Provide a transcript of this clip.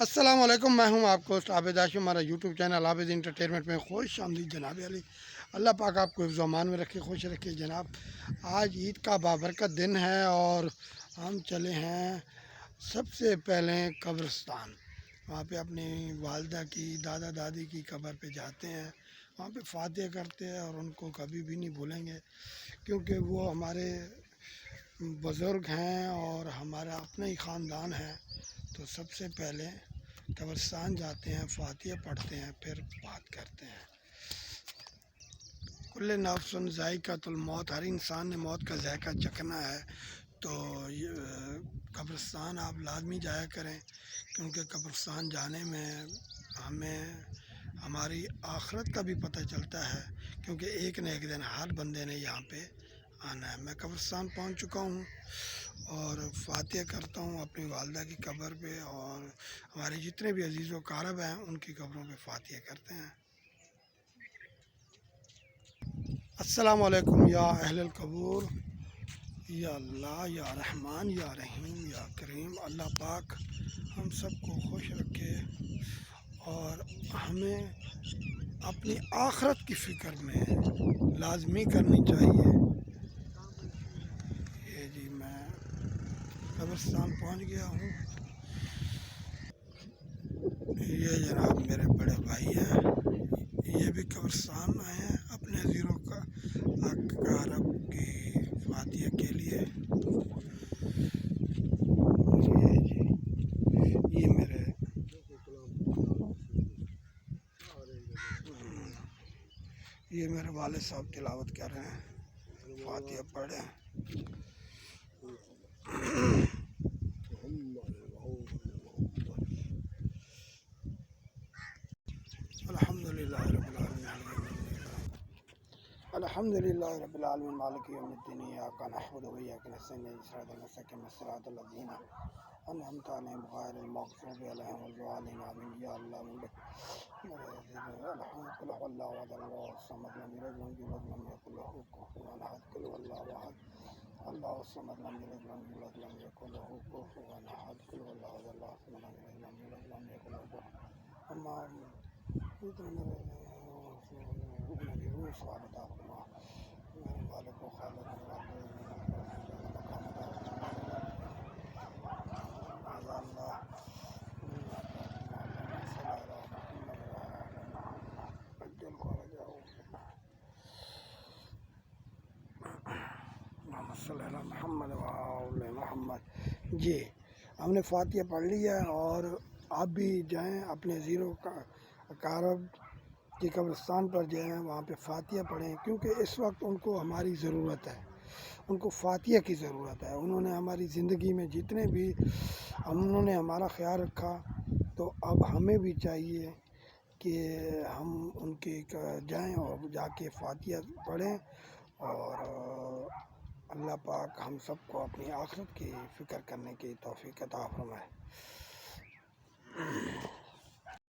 السلام علیکم، میں ہوں آپ کو عابد ہاشم، ہمارا یوٹیوب چینل عابد انٹرٹینمنٹ میں خوش آمدید جناب علی۔ اللہ پاک آپ کو حفظ و امان میں رکھے، خوش رکھے جناب۔ آج عید کا بابرکت دن ہے اور ہم چلے ہیں سب سے پہلے قبرستان۔ وہاں پہ اپنی والدہ کی، دادا دادی کی قبر پہ جاتے ہیں، وہاں پہ فاتحہ کرتے ہیں اور ان کو کبھی بھی نہیں بھولیں گے، کیونکہ وہ ہمارے بزرگ ہیں اور ہمارا اپنا ہی خاندان ہے۔ تو سب سے پہلے قبرستان جاتے ہیں، فاتحہ پڑھتے ہیں، پھر بات کرتے ہیں۔ کل نفس ذائقۃ الموت، ہر انسان نے موت کا ذائقہ چکھنا ہے۔ تو یہ قبرستان آپ لازمی جایا کریں، کیونکہ قبرستان جانے میں ہمیں ہماری آخرت کا بھی پتہ چلتا ہے، کیونکہ ایک نہ ایک دن ہر بندے نے یہاں پہ آنا ہے۔ میں قبرستان پہنچ چکا ہوں اور فاتحہ کرتا ہوں اپنی والدہ کی قبر پہ، اور ہمارے جتنے بھی عزیز و اقارب ہیں ان کی قبروں پہ فاتحہ کرتے ہیں۔ السلام علیکم یا اہل القبور، یا اللہ، یا رحمان، یا رحیم، یا کریم۔ اللہ پاک ہم سب کو خوش رکھے اور ہمیں اپنی آخرت کی فکر میں لازمی کرنی چاہیے۔ یہ جی میں قبرستان پہنچ گیا ہوں۔ یہ جناب میرے بڑے بھائی ہیں، یہ بھی قبرستان آئے ہیں اپنے عزیزوں کا اقارب کی فاتحہ کے لیے۔ یہ میرے والد صاحب تلاوت کر رہے ہیں، فاتحہ پڑھے۔ الحمد للہ رب العالمین مالک یوم الدین، ایاک نعبد و ایاک نستعین، اہدنا الصراط المستقیم، صراط الذین انعمت علیہم غیر المغضوب علیہم ولا الضالین، آمین۔ یا اللہ قل هو اللہ احد اللہ الصمد لم یلد ولم یولد ولم یکن له کفوا احد، قل هو اللہ احد اللہ الصمد لم یلد ولم یولد ولم یکن له کفوا احد، قل هو اللہ احد اللہ الصمد لم یلد ولم یولد ولم یکن له کفوا احد۔ اما میرے والد کو خالد محمد محمد۔ جی ہم نے فاتحہ پڑھ لیا اور آپ بھی جائیں اپنے زیرو کا اقارب کی قبرستان پر جائیں، وہاں پہ فاتحہ پڑھیں، کیونکہ اس وقت ان کو ہماری ضرورت ہے، ان کو فاتحہ کی ضرورت ہے۔ انہوں نے ہماری زندگی میں جتنے بھی انہوں نے ہمارا خیال رکھا، تو اب ہمیں بھی چاہیے کہ ہم ان کے جائیں اور جا کے فاتحہ پڑھیں، اور اللہ پاک ہم سب کو اپنی آخرت کی فکر کرنے کی توفیق عطا فرمائے۔